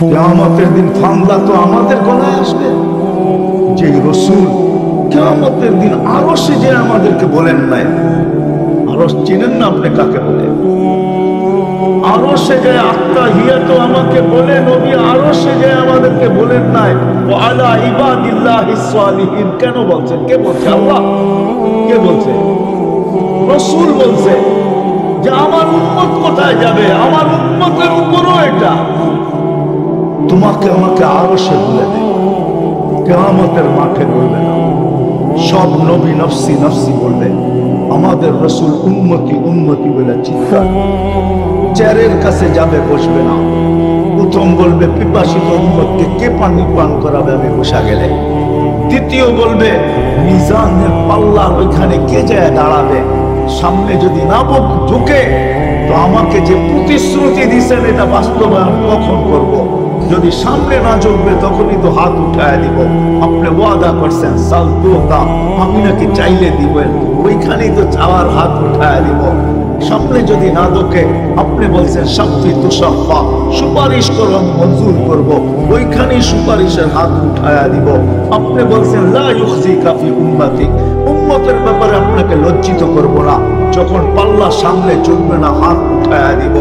কিয়ামতের দিন ফান্দা তো আমাদের গলায় আসবে। যে রসুল কিয়ামতের দিন আরশে যে আমাদেরকে বলেন নাই, আরশ চিনেন না আপনি কাকে বলে? আরশে যে আত্তাহিয়াতু আমাকে বলে, নবী আরশে যে আমাদেরকে বলেন নাই ওয়া আলা ইবাদিল্লাহিস সালিহিন। কেন বলছেন? কে বলছে? আল্লাহ। কে বলছে? রাসূল বলছে যে আমার উম্মত কোথায় যাবে? আমার উম্মতের উপরও এটা তোমাকে আমাকে আরশে বলে দেয়, কিয়ামতের মাঠে বলবে না। সব নবী নফসি নফসি বলবে, আমাদের রাসূল উম্মতি উম্মতি বলে চিৎকার। চেয়ারের কাছে যাবে, বসবে না। প্রথম বলবে পিপাসিত উম্মতকে কে পানি পান করাবে আমি বসা গেলে। দ্বিতীয় বলবে মিজানের পাল্লার ওইখানে কে যায় দাঁড়াবে। সামনে যদি না ঢুকে তো আমাকে যে প্রতিশ্রুতি দিচ্ছেন এটা বাস্তবায়ন কখন করব। যদি সামনে না ঝুঁকবে তখনই তো হাত উঠায় দিব। আপনি ওয়াদা করছেন সাল দোতা, আমি নাকি চাইলে দিবেন, ওইখানেই তো চাওয়ার হাত উঠায় দিব। সামনে যদি না ঢোকে আপনি বলছেন শাফি তুশাফা, সুপারিশ করো আমি মঞ্জুর করব, ওইখানেই সুপারিশের হাত উঠায়া দিব। আপনি বলছেন লা ইউখজিকা ফি উম্মতি, উম্মতের ব্যাপারে আপনাকে লজ্জিত করব না। যখন পাল্লা সামনে চলবে না হাত উঠায়া দিব।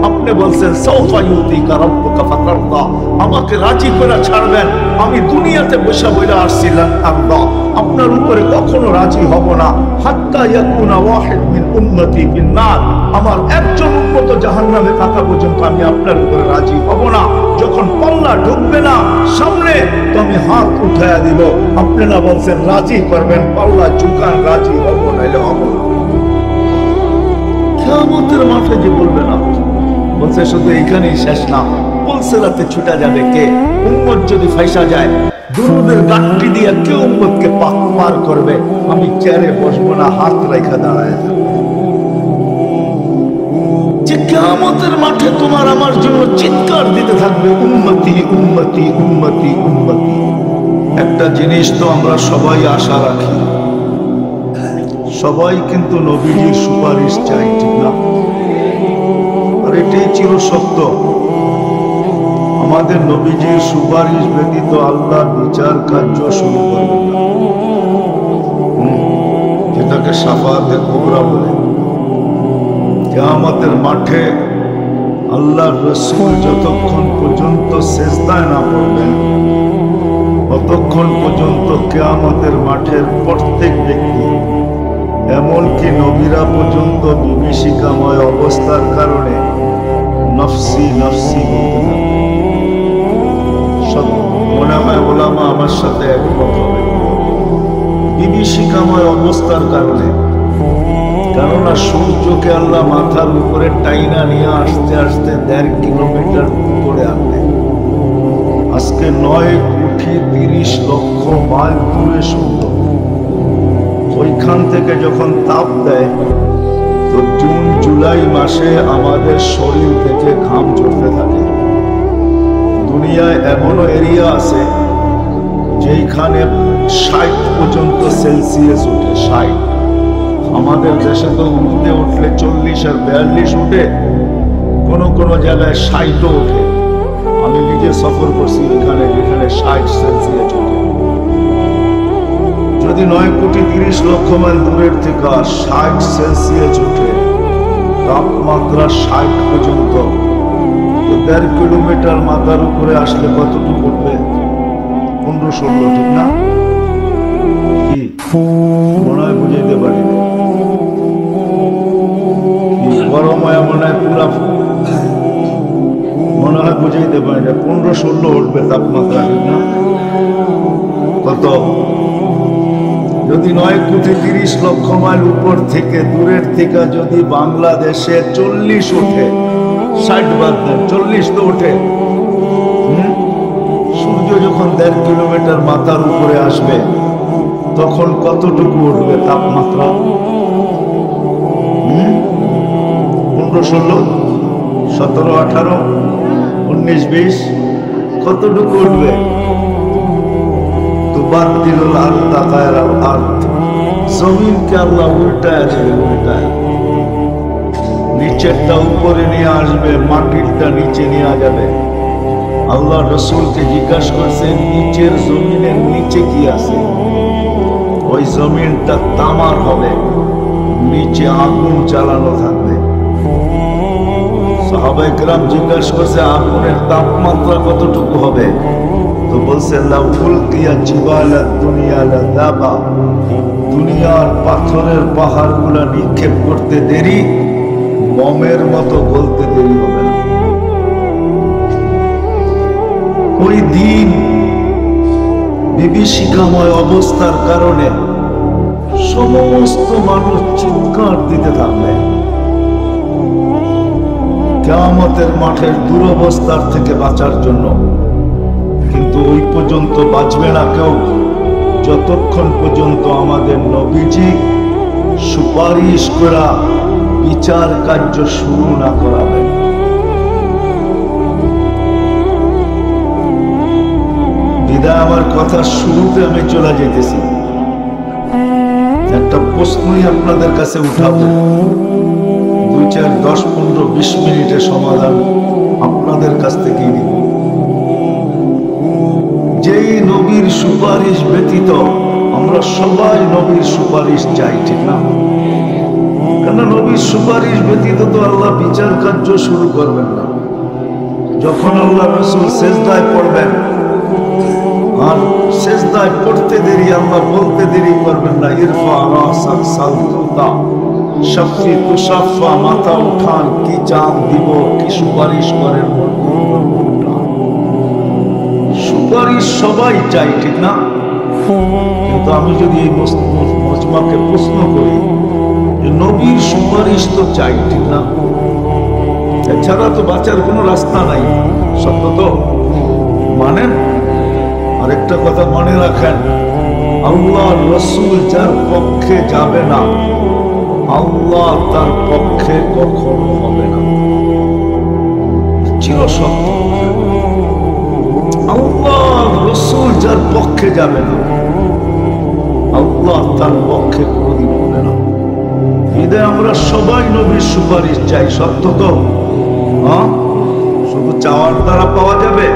আপনি বলছেন সাউফা ইউতিকা রাব্বুকা ফাতারদা, আমাকে রাজি করে ছাড়বেন। আমি দুনিয়াতে বসে বইলা আসছিলাম আল্লাহ, আপনার উপরে কখনো রাজি হব না হাত্তা ইয়াকুনা ওয়াহিদ মিন উম্মতি ফিন নার, আমার একজন উম্মত জাহান্নামে থাকা পর্যন্ত আমি আপনার উপরে রাজি হব না। যখন পাল্লা ঢুকবে না সামনে তো আমি হাত উঠায়া দিব। আপনারা বলছেন রাজি করবেন, পাল্লা ঝুকান, রাজি হব নাইলে হব না। কিয়ামতের মাঠে যে বলবে না, বলছে শুধু এইখানেই শেষ না, পুলসিরাতে ছুটা যাবে কে? উম্মত যদি ফাইসা যায় দুরুদের গাঁটটি দিয়ে কে উম্মতকে পার করবে? আমি চেয়ারে বসবো না, হাত রেখা দাঁড়ায় থাকবো। যে কিয়ামতের মাঠে তোমার আমার জন্য চিৎকার দিতে থাকবে উম্মতি উম্মতি উম্মতি উম্মতি। একটা জিনিস তো আমরা সবাই আশা রাখি, সবাই কিন্তু নবীজির সুপারিশ চাই, ঠিক না? আর এটাই চির সত্য, আমাদের নবীজির সুপারিশ ব্যতীত আল্লাহর বিচার কার্য শুরু করবে না, যেটাকে শাফাআতে কুবরা বলে। কিয়ামতের মাঠে আল্লাহর রাসূল যতক্ষণ পর্যন্ত সিজদায় না পড়বেন ততক্ষণ পর্যন্ত কিয়ামতের মাঠের প্রত্যেক ব্যক্তি, এমনকি নবীরা পর্যন্ত বিভীষিকাময় অবস্থার কারণে নফসি নফসি বলতে থাকবে। মনে হয় ওলামা আমার সাথে একমত হবে, বিভীষিকাময় অবস্থার কারণে। কেননা সূর্যকে আল্লাহ মাথার উপরে টাইনা নিয়ে আসতে আসতে 1.5 কিলোমিটার উপরে আনবে। আজকে 9,30,00,000 মাইল দূরে সূর্য, ওইখান থেকে যখন তাপ দেয় তো জুন জুলাই মাসে আমাদের শরীর থেকে ঘাম ঝরতে থাকে। দুনিয়ায় এমনও এরিয়া আছে যেখানে 60 পর্যন্ত সেলসিয়াস উঠে, 60। আমাদের দেশে তো উঠতে উঠলে 40 আর 42 উঠে, কোনো কোনো জায়গায় 60ও ওঠে। আমি নিজে সফর করছি ওইখানে যেখানে 60 সেলসিয়াস উঠে। যদি 9,30,00,000 মাইল দূরের থেকে 60 সেলসিয়াস উঠে, তাপমাত্রা 60 পর্যন্ত, 1.5 কিলোমিটার মাথার উপরে আসলে কতটুকু উঠবে? 15-16, ঠিক না? কি মনে হয় বুঝাইতে পারি না? গরম হয় মনে হয় পুরা, মনে হয় বুঝাইতে পারি না। 15-16 উঠবে তাপমাত্রা, ঠিক না? কত? যদি 9,30,00,000 মাইল উপর থেকে দূরের থেকে যদি বাংলাদেশে 40 ওঠে, 60 বাদ দেন, 40 তো ওঠে। সূর্য যখন 1.5 কিলোমিটার মাথার উপরে আসবে তখন কতটুকু উঠবে তাপমাত্রা? 15-16, 17-18, 19-20, কতটুকু উঠবে? তুবাদ্দিলুল আরদা গায়রাল আরদ, জমিনকে আল্লাহ উল্টায় দেবে, উল্টায়। নিচেরটা উপরে নিয়ে আসবে, মাটিরটা নিচে নিয়ে যাবে। আল্লাহ রসুলকে জিজ্ঞাসা করছেন নিচের জমিনের নিচে কি আছে? ওই জমিনটা তামার হবে, নিচে আগুন জ্বালানো থাকবে। সাহাবায়ে কেরাম জিজ্ঞাসা করছে আগুনের তাপমাত্রা কতটুকু হবে? তো বলছে লাউ উলকিয়া জিবালা দুনিয়া লাযাবা, দুনিয়ার পাথরের পাহাড়গুলা নিক্ষেপ করতে দেরি, বমের মতো গলতে দেরি হবে না। ওই দিন বিভীষিকাময় অবস্থার কারণে সমস্ত মানুষ চিৎকার দিতে থাকবে। কিয়ামতের মাঠের দুরবস্থার থেকে বাঁচার জন্য। কিন্তু ওই পর্যন্ত বাঁচবে না কেউ যতক্ষণ পর্যন্ত আমাদের নবীজি সুপারিশ করা বিচার কার্য শুরু না করাবেন। বিদায় আমার কথা শুরুতে আমি চলে যেতেছি, একটা প্রশ্নই আপনাদের কাছে উঠাবো, 2, 4, 10, 15, 20 মিনিটের সমাধান আপনাদের কাছ থেকেই নিব। যেই নবীর সুপারিশ ব্যতীত আমরা সবাই নবীর সুপারিশ চাই, ঠিক না? কেন নবীর সুপারিশ ব্যতীত তো আল্লাহ বিচার কার্য শুরু করবেন না। যখন আল্লাহ রাসূল সেজদায় পড়বেন, আর সেজদায় পড়তে দেরি আল্লাহ বলতে দেরি করবেন না, ইরফা রাসাক সালতুতা শাফি তুশাফা, মাথা উঠান, কি চান দিব, কি সুপারিশ করেন, সুপারিশ সবাই চাই, ঠিক না? কিন্তু আমি যদি এই মজমাকে প্রশ্ন করি যে নবীর সুপারিশ তো চাই, ঠিক না? এছাড়া তো বাঁচার কোনো রাস্তা নাই, সত্য তো মানেন? আরেকটা কথা মনে রাখেন, আল্লাহ রসুল যার পক্ষে যাবে না আল্লাহ তার পক্ষে কখনো হবে না, চির সত্য। আল্লাহ রসুল যার পক্ষে যাবে না আল্লাহ তার পক্ষে কোনদিন হবে না। বিদায় আমরা সবাই নবীর সুপারিশ চাই, সত্য তো? শুধু চাওয়ার দ্বারা পাওয়া যাবে?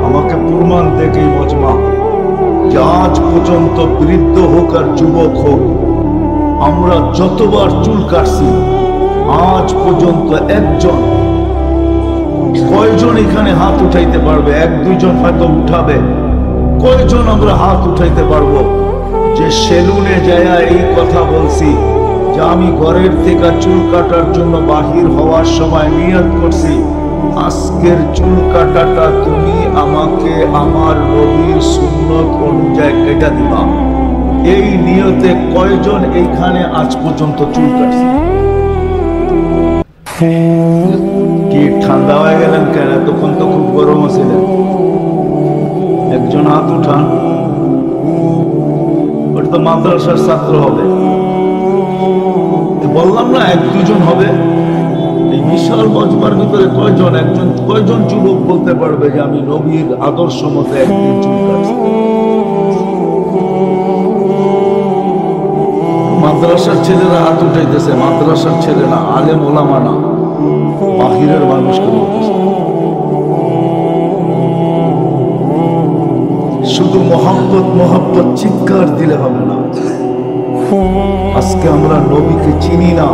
আমাকে প্রমাণ দেখেই মজমা যে আজ পর্যন্ত বৃদ্ধ হোক আর যুবক হোক, আমরা যতবার চুল কাটছি আজ পর্যন্ত একজন, কয়জন এখানে হাত উঠাইতে পারবে? 1-2 জন হয়তো উঠাবে। কয়জন আমরা হাত উঠাইতে পারবো যে সেলুনে যায় এই কথা বলছি যে আমি ঘরের থেকে চুল কাটার জন্য বাহির হওয়ার সময় নিয়ত করছি আজকের চুল কাটাটা তুমি আমাকে আমার নবীর সুন্নত অনুযায়ী কেটে দিবা? এই নিয়তে কয়জন এইখানে আজ পর্যন্ত চুল কাটছে? কি ঠান্ডা হয়ে গেলেন কেন? তখন তো খুব গরম ছিলেন। একজন হাত উঠান, ওটা তো মাদ্রাসার ছাত্র হবে। বললাম না 1-2 জন হবে। এই বিশাল মজমার ভিতরে কয়জন যুবক বলতে পারবে যে আমি নবীর আদর্শ মতে একদিন চুল কাটছি? মাদ্রাসার ছেলেরা হাত উঠাইতেছে, মাদ্রাসার ছেলেরা, আলেম ওলামা না, বাহিরের মানুষকে বলতেছে। শুধু মোহাব্বত চিৎকার দিলে হবে না। আজকে আমরা নবীকে চিনি না,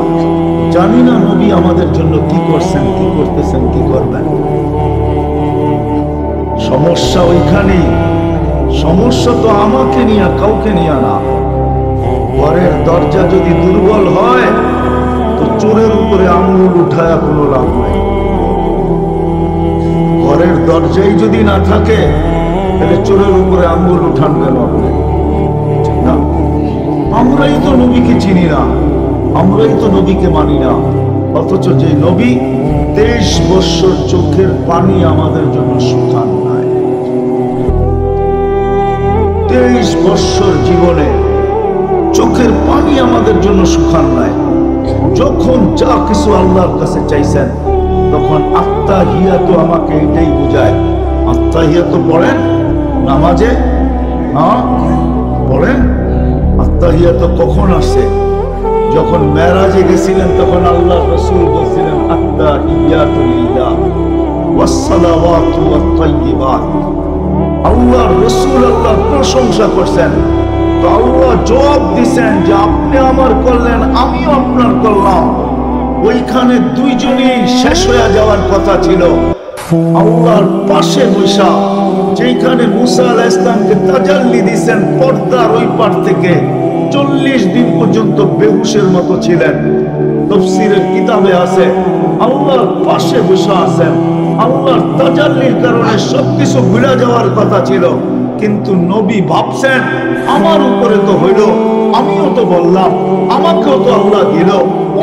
জানি না নবী আমাদের জন্য কি করছেন, কি করতেছেন, কি করবেন। সমস্যা ওইখানেই। সমস্যা তো আমাকে নিয়ে, কাউকে নিয়ে না। ঘরের দরজা যদি দুর্বল হয় তো চোরের উপরে আঙুল উঠায়া কোনো লাভ নাই। ঘরের দরজাই যদি না থাকে তাহলে চোরের উপরে আঙুল উঠান কেন আপনি? না, আমরাই তো নবীকে চিনি না, আমরাই তো নবীকে মানি না। অথচ যে নবী 23 বছর চোখের পানি আমাদের জন্য শুকান নাই। 23 বছর জীবনে চোখের পানি আমাদের জন্য শুকান নাই। যখন যা কিছু আল্লাহর কাছে চাইছেন তখন আত্তাহিয়াতু আমাকে এটাই বুঝায়। আত্তাহিয়াতু পড়েন নামাজে, পড়েন। আত্তাহিয়াতু কখন আসে? যখন মেরাজে গেছিলেন তখন আল্লাহ রাসূল বলছিলেন আত্তাহিয়াতু লিল্লাহ ওয়াসসালাওয়াতু ওয়াত-তাইয়্যিবাত। আল্লাহর রাসূল আল্লাহর প্রশংসা করছেন, তো আল্লাহ জবাব দিছেন যে আপনি আমার করলেন, আমিও আপনার করলাম। ওইখানে দুইজনেই শেষ হয়ে যাওয়ার কথা ছিল। আল্লাহর পাশে বসা, যেখানে মুসা আলাইহিস সালামকে তাজাল্লি দিয়েছেন পর্দার ওই পার থেকে, 40 দিন পর্যন্ত বেহুশের মতো ছিলেন। তাফসীরের কিতাবে আছে আল্লাহর পাশে বসে আছেন। আল্লাহর তাজাল্লির কারণে সবকিছু ভুলে যাওয়ার কথা ছিল, কিন্তু নবী ভাবছেন আমার উপরে তো হইল, আমিও তো বললাম, আমাকেও তো আল্লাহ দিল,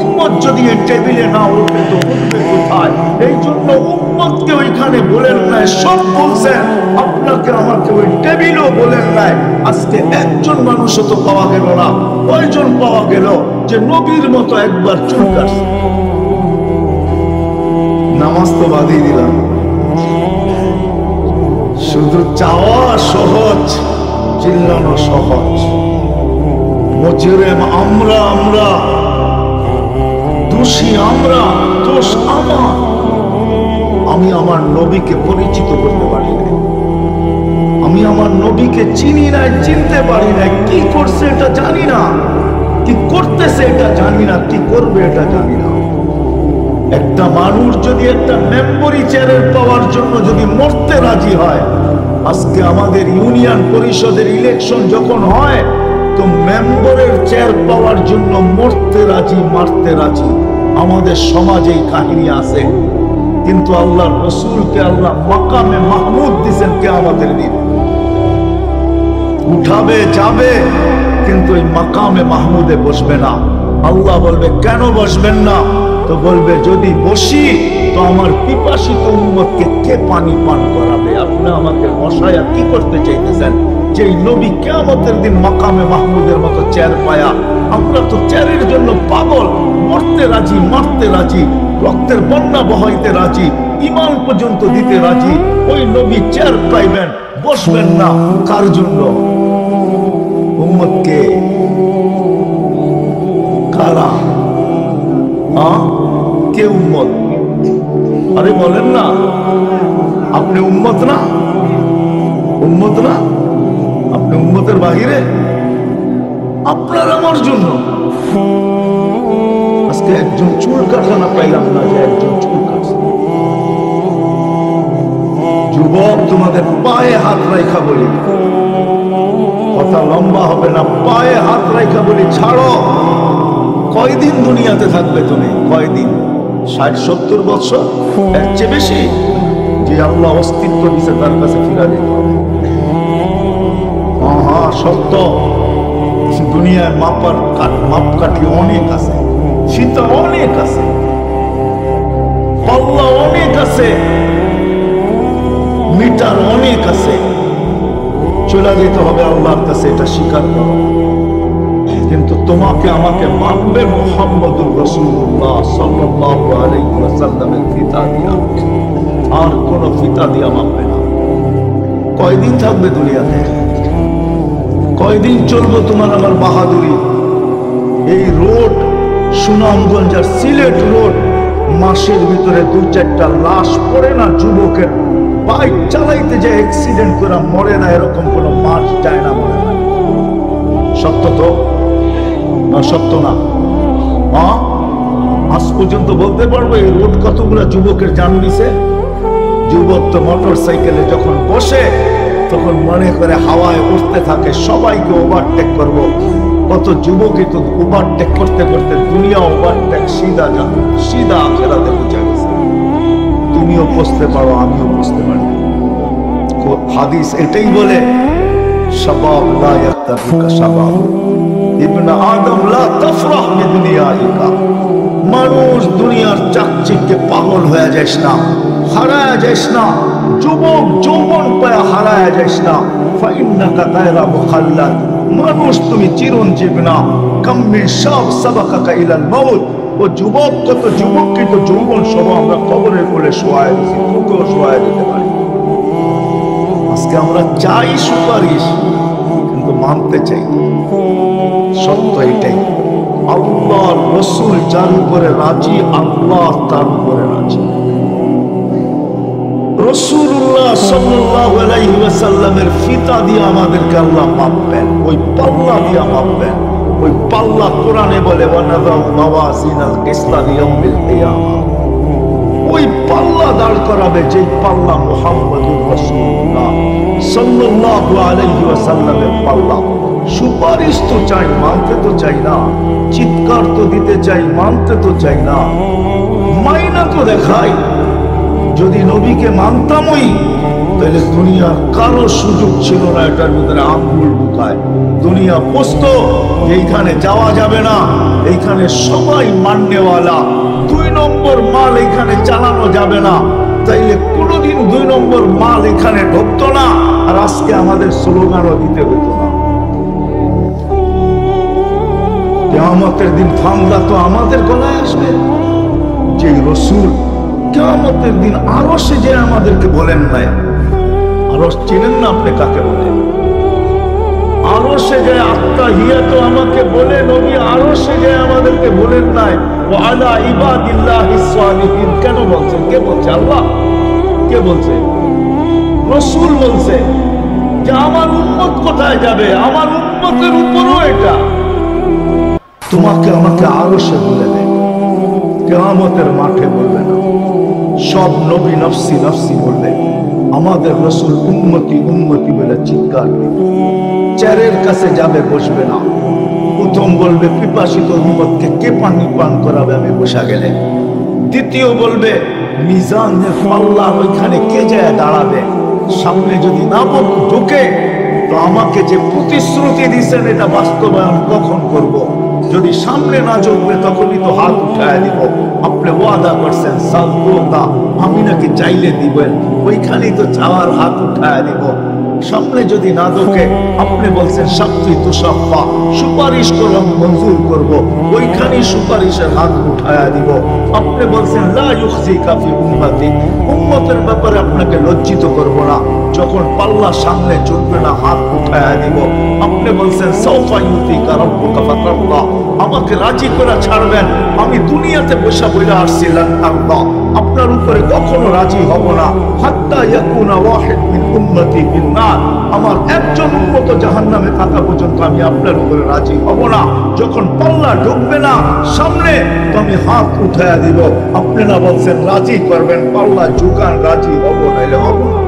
উম্মত যদি এই টেবিলে না উঠবে তো উঠবে কোথায়? এই জন্য উম্মতকে ওইখানে বলেন নাই, সব বলছেন, আপনাকে আমাকে ওই টেবিলও বলেন নাই। আজকে একজন মানুষও তো পাওয়া গেল না, কয়জন পাওয়া গেল যে নবীর মতো একবার চুল কাটছে? নামাজ তো বাদই দিলাম, শুধু চাওয়া সহজ, চিল্লানো সহজ। মুজরিম আমরা, আমরা দোষী, আমরা দোষ আমার। আমি আমার নবীকে পরিচিত করতে পারি না, আমি আমার নবীকে চিনি না, চিনতে পারি না। কি করছে এটা জানি না, কি করতেছে এটা জানি না, কি করবে এটা জানি না। একটা মানুষ যদি একটা মেম্বরি চেয়ারের পাওয়ার জন্য যদি মরতে রাজি হয়, আজকে আমাদের ইউনিয়ন পরিষদের ইলেকশন যখন হয়, তো মেম্বরের চেয়ার পাওয়ার জন্য মরতে রাজি, মারতে রাজি। আমাদের সমাজে এই কাহিনী আছে, কিন্তু আল্লাহর রাসূলকে আল্লাহ মাকামে মাহমুদ দিয়েছেন কিয়ামতের দিন। উঠাবে, যাবে, কিন্তু এই মাকামে মাহমুদে বসবে না। আল্লাহ বলবে কেন বসবেন না? তো বলবে যদি বসি তো আমার পিপাসিত উম্মতকে কে পানি পান করাবে? আপনি আমাকে বসায়া কি করতে চাইতেছেন? যে নবী কিয়ামতের দিন মাকামে মাহমুদের মতো চেয়ার পায়া, আমরা তো চেয়ারের জন্য পাগল, মরতে রাজি, মারতে রাজি, রক্তের বন্যা বহাইতে রাজি, ঈমান পর্যন্ত দিতে রাজি। ওই নবী চেয়ার পাইবেন, বসবেন না, কার জন্য? উম্মতকে। কারা? কে উম্মত? আরে বলেন না, আপনি উম্মত না? উম্মত না? আপনি উম্মতের বাহিরে? আপনার আমার জন্য। আজকে একজন চুল কাটা না পাইলাম না, যে একজন চুল কাটছে। যুবক, তোমাদের পায়ে হাত রাখা বলি, কথা লম্বা হবে না, পায়ে হাত রাখা বলি, ছাড়ো। কয়দিন দুনিয়াতে থাকবে তুমি? কয়দিন? 60-70 বছর? এর চেয়ে বেশি? যে আল্লাহ অস্তিত্ব দিছে তার কাছে ফিরা যেতে হবে। হ্যাঁ, সত্য। দুনিয়ার মাপকাঠি অনেক আছে, ফিতা অনেক আছে, পাল্লা অনেক আছে, মিটার অনেক আছে। চলে যেতে হবে আল্লাহর কাছে, এটা স্বীকার করো। কিন্তু তোমাকে আমাকে মানবে মুহাম্মদুর রাসূলুল্লাহ সাল্লাল্লাহু আলাইহি ওয়াসাল্লামের ফিতা দিয়া, আর কোন ফিতা দিয়া মানবে না। কয়দিন থাকবে দুনিয়াতে? কয়দিন চলবো তোমার আমার বাহাদুরি? এই রোড সুনামগঞ্জ আর সিলেট রোড, মাসের ভিতরে 2-4টা লাশ পড়ে না যুবকের, বাইক চালাইতে যে অ্যাক্সিডেন্ট করে মরে না, এরকম কোন মাস যায় না, মরে না। সত্য তো না? সত্য না? আজ পর্যন্ত বলতে পারবো এই রোড কতগুলো যুবকের জান নিছে? যুবক তো মোটর সাইকেলে যখন বসে তখন মনে করে হাওয়ায় উঠতে থাকে, সবাইকে ওভারটেক করব। কত যুবকই তো ওভারটেক করতে করতে দুনিয়া ওভারটেক সিধা আখেরাতে পৌঁছে গেছে। তুমিও বুঝতে পারো, আমিও বুঝতে পারি। হাদিস এটাই বলে, শাবাব লা ইয়াক্তাফিকা শাবাব, ইবনে আদম লা তাফরাহ বিদুনিয়াইকা। মানুষ দুনিয়ার চাকচিক্যে পাগল হয়ে যাস না, হারায় যাস না। যুবক যৌবন পায়া হারায় যাস না। ফাইন্নাকা গায়রা মুখাল্লাদ, মানুষ তুমি চিরঞ্জীব না। কাম মিন শাব সাবাকাকা ইলাল মাউত, ও যুবক, কত যুবককে তো যৌবন সহ আমরা কবরের কোলে শোয়ায় দিছি, তোকেও শোয়ায় দিতে পারি। আজকে আমরা চাই সুপারিশ, কিন্তু মানতে চাই। সত্য এটাই, আল্লাহ রাসূল যার উপরে রাজি, আল্লাহ তার উপরে রাজি। রাসূলুল্লাহ সাল্লাল্লাহু আলাইহি ওয়াসাল্লামের ফিতা দিয়ে আমাদেরকে আল্লাহ মাপবেন, ওই পাল্লা দিয়ে মাপবেন। ওই পাল্লা কোরআনে বলে ওয়ানাযাউ মাওয়াজিনাল কিসতা লিয়াউমিল কিয়ামা। ওই পাল্লা দাঁড় করাবে, যে পাল্লা মুহাম্মদুর রাসূলুল্লাহ সাল্লাল্লাহু আলাইহি ওয়াসাল্লামের পাল্লা। সুপারিশ তো চাই, মানতে তো চাই না। চিৎকার তো দিতে চাই, মানতে তো চাই না। মাইনা তো দেখাই। যদি নবীকে মানতামই, তাহলে দুনিয়ার কারো সুযোগ ছিল না এটার ভিতরে আঙ্গুল ঢুকায়। দুনিয়া বুঝতো এইখানে যাওয়া যাবে না, এইখানে সবাই মাননেওয়ালা, 2 নম্বর মাল এখানে চালানো যাবে না, তাইলে কোনোদিন 2 নম্বর মাল এখানে ঢুকতো না। আর আজকে আমাদের স্লোগানও দিতে হতো না। কিয়ামতের দিন ফান্দা তো আমাদের গলায় আসবে। যে রাসূল কিয়ামতের দিন আরশে যে আমাদেরকে বলেন নাই, আরশ চিনেন না আপনি কাকে বলেন? আরশে যে আত্তাহিয়াতু আমাকে বলে নবী, আরশে যে আমাদেরকে বলেন নাই ওয়া আলা ইবাদিল্লাহিস সালিহিন। কেন বলছেন? কে বলছে? আল্লাহ। কে বলছে? রাসূল বলছে যে আমার উম্মত কোথায় যাবে? আমার উম্মতের উপরও এটা তোমাকে আমাকে আরশে বলে দেয়, কিয়ামতের মাঠে বলবে না। সব নবী নফসি নফসি বলবে, আমাদের রাসূল উম্মতি উম্মতি বলে চিৎকার দিবে। চেয়ারের কাছে যাবে, বসবে না। প্রথম বলবে পিপাসিত উম্মতকে কে পানি পান করাবে আমি বসা গেলে। দ্বিতীয় বলবে মিজানের পাল্লা ওইখানে কে যায় দাঁড়াবে। সামনে যদি না ঢুকে তো আমাকে যে প্রতিশ্রুতি দিচ্ছেন এটা বাস্তবায়ন কখন করব? যদি সামনে না ঢুকবে তখনই তো হাত উঠায় দিব। আপনি ওয়াদা করছেন সালতা, আমি নাকি চাইলে দিবেন, ওইখানেই তো চাওয়ার হাত উঠায় দিব। সামনে যদি না ঢোকে আপনি বলছেন শাফি তুশাফা, সুপারিশ করব, মঞ্জুর করব, ওইখানেই সুপারিশের হাত উঠায়া দিব। আপনি বলছেন লা ইউখজিকা ফি উম্মতি, উম্মতের ব্যাপারে আপনাকে লজ্জিত করব না। যখন পাল্লা সামনে চলবে না হাত উঠায়া দিব। আপনি বলছেন সাউফা ইউতিকা রাব্বুকা ফাতারদা, আমাকে রাজি করে ছাড়বেন। আমি দুনিয়াতে বসা বইলা আসছিলাম আল্লাহ, আপনার উপরে কখনো রাজি হব না। হাত্তা ইয়াকুনা ওয়াহিদ মিন উম্মতি ফিন্নার, আমার একজন উম্মত জাহান্নামে থাকা পর্যন্ত আমি আপনার উপরে রাজি হব না। যখন পাল্লা ঢুকবে না সামনে তো আমি হাত উঠায়া দিব। আপনি না বলছেন রাজি করবেন, পাল্লা ঝুকান, রাজি হব নাইলে হব না।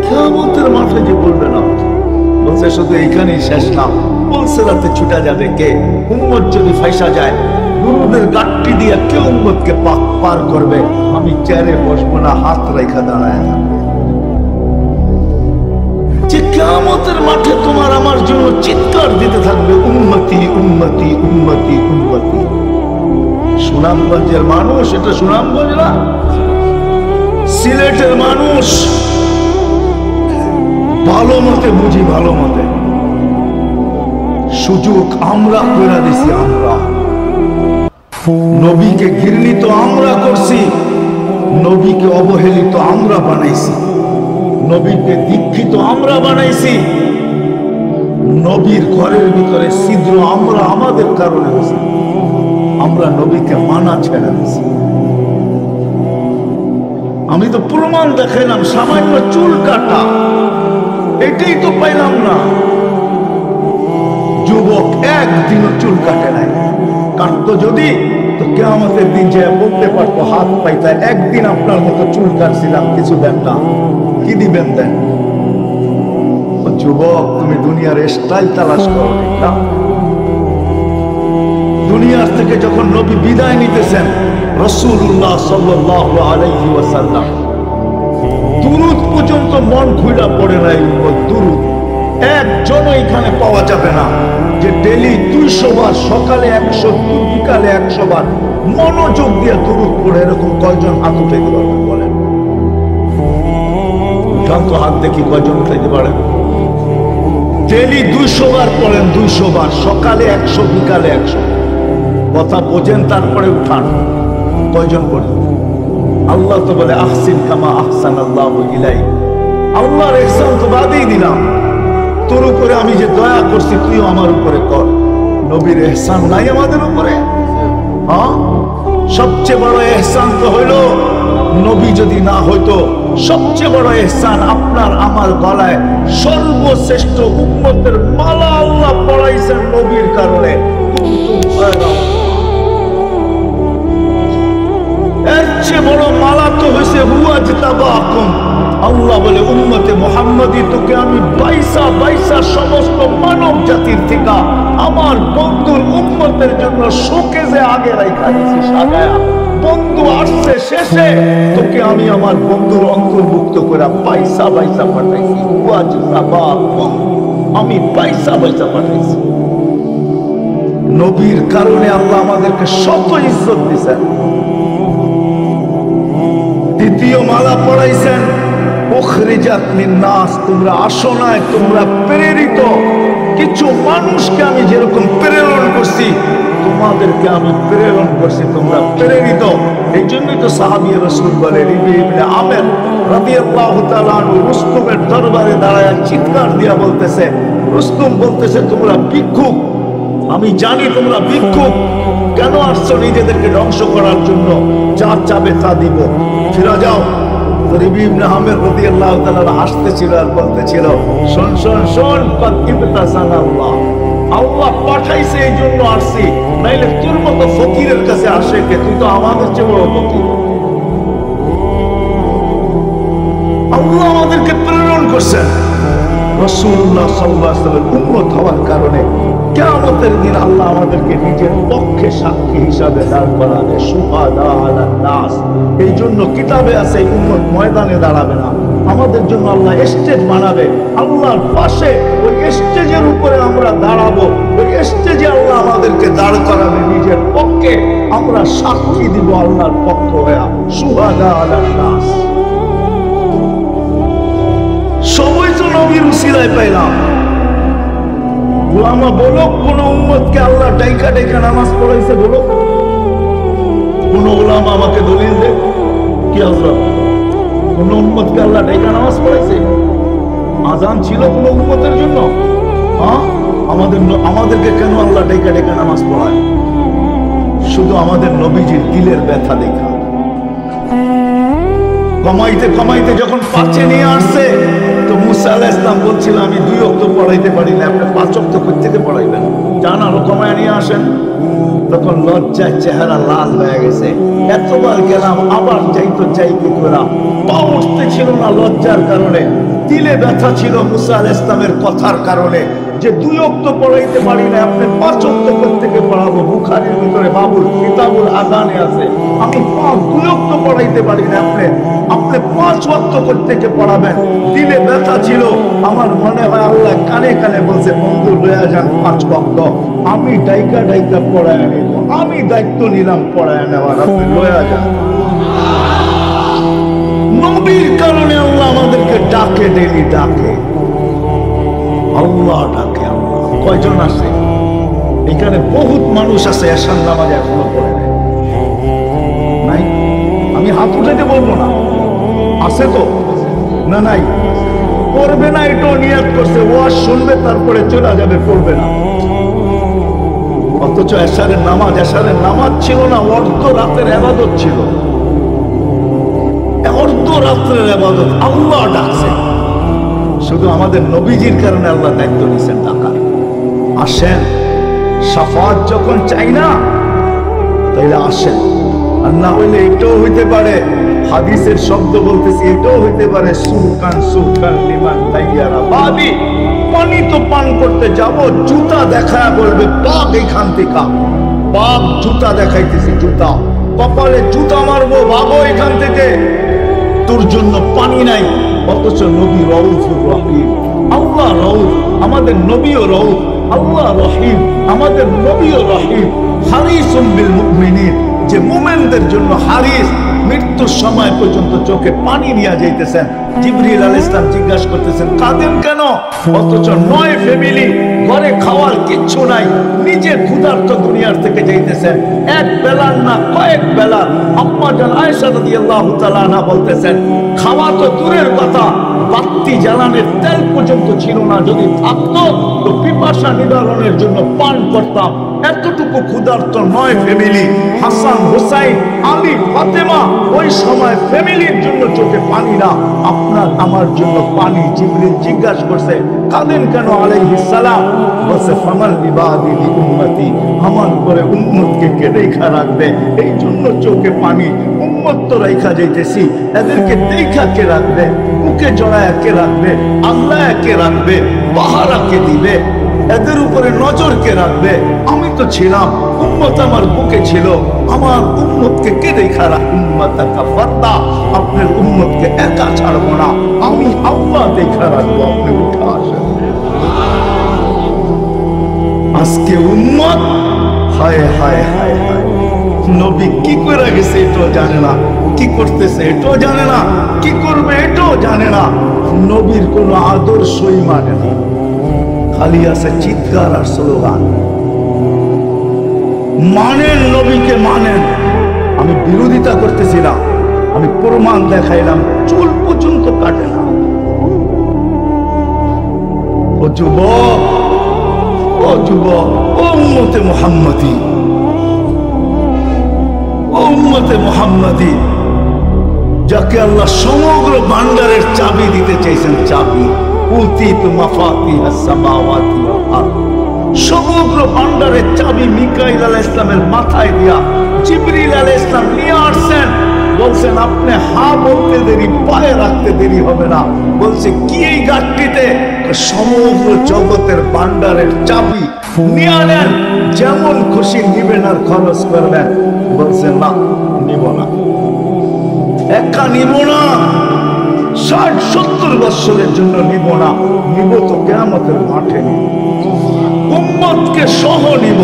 কিয়ামতের মাঠে যে বলবে না, বলছে শুধু এইখানেই শেষ না, বলছে রাতে ছুটা যাবে কে? উম্মত যদি ফাইসা যায়, দুরুদের গাট্টি দিয়ে কে উম্মতকে পার করবে? আমি চেয়ারে বসবো না, হাত রেখা দাঁড়ায় থাকবো। যে কিয়ামতের মাঠে তোমার আমার জন্য চিৎকার দিতে থাকবে উম্মতি উম্মতি উম্মতি উম্মতি। সুনামগঞ্জের মানুষ, এটা সুনামগঞ্জ না, সিলেটের মানুষ ভালো মতে বুঝি, ভালো মতে সুযোগ আমরা করে দিছি। আমরা নবীকে ঘৃণিত আমরা করছি, নবীকে অবহেলিত আমরা বানাইছি, নবীকে দীক্ষিত আমরা বানাইছি, নবীর ঘরের ভিতরে ছিদ্র আমরা আমাদের কারণে হয়েছি। আমরা নবীকে মানা ছেড়ে দিছি। আমি তো প্রমাণ দেখাইলাম, সামান্য চুল কাটা, এটাই তো পাইলাম না। যুবক একদিনও চুল কাটে নাই। কাটতো যদি তো কিয়ামতের দিন যে বলতে পারতো হাত পাইতা একদিন আপনার মতো চুল কাটছিলাম, কিছু দেন না, কি দিবেন দেন? যুবক তুমি দুনিয়ার স্টাইল তালাশ করো না। দুনিয়ার থেকে যখন নবী বিদায় নিতেছেন, রাসূলুল্লাহ সাল্লাল্লাহু আলাইহি ওয়াসাল্লাম দুরূদ পর্যন্ত মন খুইলা পড়ে নাই। দুরূদ একজন এখানে পাওয়া যাবে না যে ডেলি 200 বার, সকালে 100, বিকালে 100 বার মনোযোগ দিয়ে দুরূদ পড়ে। এরকম কয়জন হাত উঠাইতে পারবেন বলেন? উঠান তো হাত দেখি, কয়জন উঠাইতে পারেন? ডেলি 200 বার পড়েন, 200 বার, সকালে 100, বিকালে 100। কথা বোঝেন, তারপরে উঠান। কয়জন পড়েন? আল্লাহ তো বলে আহসিন কামা আহসানাল্লাহু ইলাইক। আল্লাহর ইহসান তো বাদই দিলাম, তোর উপরে আমি যে দয়া করছি তুইও আমার উপরে কর। নবীর ইহসান নাই আমাদের উপরে? হ্যাঁ, সবচেয়ে বড় ইহসান তো হইল নবী যদি না হইতো, সবচেয়ে বড় ইহসান আপনার আমার গলায় সর্বশ্রেষ্ঠ উম্মতের মালা আল্লাহ পড়াইছেন নবীর কারণে। এর চেয়ে বড় মালা তো হয়েছে হুয়া জিতাবাকুম। আল্লাহ বলে উম্মতে মুহাম্মাদি তোকে আমি বাইসা বাইসা সমস্ত মানব জাতির থেকে আমার বন্ধুর উম্মতের জন্য শোকেজে আগে রাখা দিয়েছি সাজায়া। বন্ধু আসছে শেষে, তোকে আমি আমার বন্ধুর অন্তর্ভুক্ত করে পয়সা পয়সা পাঠাইছি। আমি পয়সা পয়সা পাঠাইছি। নবীর কারণে আল্লাহ আমাদেরকে শত ইজ্জত দিয়েছেন। দ্বিতীয় মালা পড়াইছেন উখরিজাত লিন-নাস, তোমরা আসো নাই, তোমরা প্রেরিত। কিছু মানুষকে আমি যেরকম প্রেরণ করছি, তোমাদেরকে আমি প্রেরণ করছি, তোমরা প্রেরিত। এই জন্যই তো সাহাবী রাসূল বলে রিবি ইবনে আমের রাদিয়াল্লাহু তাআলা আনহু রুস্তমের দরবারে দাঁড়ায় চিৎকার দিয়া বলতেছে, রুস্তম বলতেছে তোমরা ভিক্ষুক, আমি জানি তোমরা ভিক্ষুক, কেন আসছো নিজেদেরকে ধ্বংস করার জন্য? যা চাবে তা দিব, ফিরে যাও। রিবি ইবনে আমের রাদিয়াল্লাহু তাআলা হাসতেছিল আর বলতেছিল, শোন শোন শোন, কদ ইবতাসানা আল্লাহ, আল্লাহ পাঠাইছে এই জন্য আসছি, নাইলে তোর মতো ফকিরের কাছে আসে কে? তুই তো আমাদের চেয়ে বড় ফকির। আল্লাহ আমাদেরকে প্রেরণ করছেন রাসূলুল্লাহ সাল্লাল্লাহু আলাইহি ওয়াসাল্লামের উম্মত হওয়ার কারণে। কিয়ামতের দিন আল্লাহ আমাদেরকে নিজের পক্ষে সাক্ষী হিসাবে দাঁড় করাবে, শুহাদা আলান নাস। এই জন্য কিতাবে আছে এই উম্মত ময়দানে দাঁড়াবে না, আমাদের জন্য আল্লাহ স্টেজ বানাবে। আল্লাহর পাশে ওই স্টেজের উপরে আমরা দাঁড়াবো, ওই স্টেজে আল্লাহ আমাদেরকে দাঁড় করাবে নিজের পক্ষে, আমরা সাক্ষী দিব আল্লাহর পক্ষ হয়ে, শুহাদা আলান নাস। সবাই তো নবীর উসিলায় পাইলাম। উলামা বলো কোন উম্মতকে আল্লাহ ডাইকা ডাইকা নামাজ পড়াইছে? বলো কোন উলামা আমাকে দলিল দে। কি হযরত কোন উম্মতকে আল্লাহ ডাইকা নামাজ পড়াইছে? আযান ছিল কোন উম্মতের জন্য? হ্যাঁ, আমাদেরকে কেন আল্লাহ ডাইকা ডাইকা নামাজ পড়ায়? শুধু আমাদের নবীজির দিলের ব্যথা দেখা। কমাইতে কমাইতে যখন পাঁচে নিয়ে আসছে, তো মুসা আলাইহিস সালাম বলছিল আমি 2 ওয়াক্ত পড়াইতে পারি না, আপনি 5 ওয়াক্ত কই থেকে পড়াইবেন? জান আরো কমায় নিয়ে আসেন। তখন লজ্জায় চেহারা লাল হয়ে গেছে, এতবার গেলাম আবার যাইতো চাই কি করা, পা উঠতে ছিল না লজ্জার কারণে, দিলে ব্যথা ছিল মুসা আলাইহিস সালামের কথার কারণে, যে 2 ওয়াক্ত পড়াইতে পারি না, আপনি 5 ওয়াক্ত কই থেকে পড়াবো? বুখারীর ভিতরে বাবুল কিতাবুল আযানে আছে, আমি 2 ওয়াক্ত পড়াইতে পারি না, আপনি 5 ওয়াক্ত কই থেকে পড়াবেন? দিলে ব্যথা ছিল। আমার মনে হয় আল্লাহ কানে কানে বলছে, বন্ধু লয়া যান 5 ওয়াক্ত, আমি ডাইকা ডাইকা পড়ায় নিব, আমি দায়িত্ব নিলাম পড়ায় নেওয়ার, আপনি লয়া যান। নবীর কারণে আল্লাহ আমাদেরকে ডাকে, ডেলি ডাকে, আল্লাহ ডাকে। আল্লাহ কয়জন আছে এখানে? বহুত মানুষ আছে এশার নামাজ এখনো পড়ে নাই। আমি হাত উঠাইতে বলবো না, আছে তো না? নাই, পড়বে না এটাও নিয়ত করছে, ওয়াজ শুনবে তারপরে চলে যাবে, পড়বে না। অথচ এশারের নামাজ ছিল না, অর্ধ রাতের ইবাদত ছিল, অর্ধ রাত্রের ইবাদত। আল্লাহ ডাকছে, শুধু আমাদের নবীজির কারণে আল্লাহ দায়িত্ব নিয়েছেন ডাকার। আসেন, শাফাত যখন চাই না তাইলে আসেন, আর না হইলে এটাও হইতে পারে, হাদিসের শব্দ বলতেছি, এটাও হইতে পারে সুরকান সুরকান লিমান তাইয়ারা বাদি, পানি তো পান করতে যাব, জুতা দেখায় বলবে পাক, এইখান থেকে পাক, জুতা দেখাইতেছি, জুতা কপালে জুতা মারবো, ভাবো এখান থেকে, তোর জন্য পানি নাই। অথচ নবী রউফুর রহিম, আল্লাহ রউফ, আমাদের নবীও রউফ, আল্লাহ রহিম, আমাদের নবীও রহিম। হারিসুম বিল মুমিনিন, যে মুমিনদের জন্য হারিস, মৃত্যুর সময় পর্যন্ত চোখে পানি নিয়ে যাইতেছেন। জিবরিল আলাইহিস সালাম জিজ্ঞাসা করতেছেন কাঁদেন কেন? অথচ 9 ফ্যামিলি, ঘরে খাওয়ার কিচ্ছু নাই, নিজে ক্ষুধার্ত দুনিয়ার থেকে যাইতেছেন, এক বেলার না কয়েক বেলা। আম্মা জান আয়েশা রাদিয়াল্লাহু তাআলা আনহা বলতেছেন, খাওয়া তো দূরের কথা, বাতি জ্বালানোর তেল পর্যন্ত ছিল না, যদি থাকতো তো পিপাসা নিবারণের জন্য পান করতাম। এতটুকু ক্ষুধার্ত নয় ফ্যামিলি। হাসান, হুসাইন, আলী, ফাতেমা ওই সময় ফ্যামিলির জন্য চোখে পানি না, আপনার আমার জন্য পানি। জিবরিল জিজ্ঞাসা করছে, কাঁদেন কেন আলাইহিস সালাম? বলছে, ফামাল ইবাদি লি উম্মতি, আমার পরে উম্মতকে কে দেখা রাখবে, এই জন্য চোখে পানি। উম্মত তো রাইখা যাইতেছি, এদেরকে দেখা কে রাখবে? মুখে জড়ায় কে রাখবে? আল্লাহ কে রাখবে? পাহারা কে দিবে? এদের উপরে নজর কে রাখবে? আমি তো ছিলাম, উম্মত আমার বুকে ছিল, আমার উম্মতকে কে দেখা রাখ? উম্মতাকা ফারদা, আপনার উম্মতকে একা ছাড়বো না, আমি আল্লাহ দেখা রাখবো। আপনি উঠে আসেন। আজকে উম্মত হায় হায় হায় হায়, নবী কি করে গেছে এটাও জানে না, কি করতেছে এটাও জানে না, কি করবে এটাও জানে না, নবীর কোনো আদর্শই মানে না, খালি আছে চিৎকার আর স্লোগান। মানেন নবীকে, মানেন। আমি বিরোধিতা করতেছিলাম, আমি প্রমাণ দেখাইলাম, চুল পর্যন্ত কাটে না। ও যুবক, ও যুবক, ও উম্মতে মুহাম্মাদি, ও উম্মতে মুহাম্মাদি, যাকে আল্লাহ সমগ্র ভান্ডারের চাবি দিতে চাইছেন, চাবি। উতিতু মাফাতিহাস সামাওয়াতি ওয়াল আরদ, সমগ্র ভান্ডারের চাবি মিকাইল আলাইহিস সালামের মাথায় দিয়া জিবরিল আলাইহিস সালাম নিয়ে আসছেন। বলছেন, আপনি হা বলতে দেরি, পায়ে রাখতে দেরি হবে না। বলছে, কি এই গাছটিতে? সমগ্র জগতের ভান্ডারের চাবি নিয়ে আনেন, যেমন খুশি নিবেন আর খরচ করবেন। বলছেন, না নিব না, একা নিব না, 60-70 বছরের জন্য নিব না, নিব তো কিয়ামতের মাঠে নিব, উম্মতকে সহ নিব।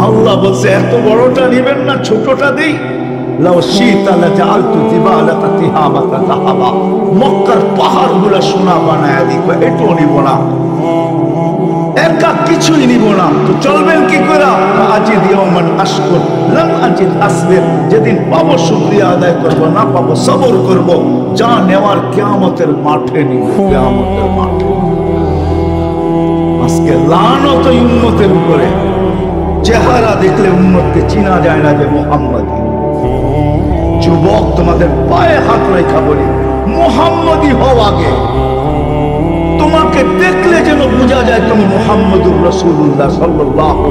আল্লাহ বলছে, এত বড়টা নিবেন না, ছোটটা দেই। লাউ শিতা লাজালতু জিবালাকা তিহাবাতা যাহাবা, মক্কার পাহাড়গুলো সোনা বানায়া দিব, এটাও নিব না, একা কিছুই নিব না। তো চলবেন কি করে? আজিদ ইয়াওমান আশকুর লাম আজিদ আসবির, যেদিন পাবো শুকরিয়া আদায় করব, না পাবো সবর করব। যা নেওয়ার কিয়ামতের মাঠে নিব, কিয়ামতের মাঠে। আজকে লানত উম্মতের উপরে, চেহারা দেখলে উম্মতকে চিনা যায় না যে মুহাম্মাদি। যুবক, তোমাদের পায়ে হাত রেখা বলি, মুহাম্মাদি হও আগে। তোমাকে দেখলে যেন বোঝা যায় তুমি মুহাম্মদুর রাসূলুল্লাহ সাল্লাল্লাহু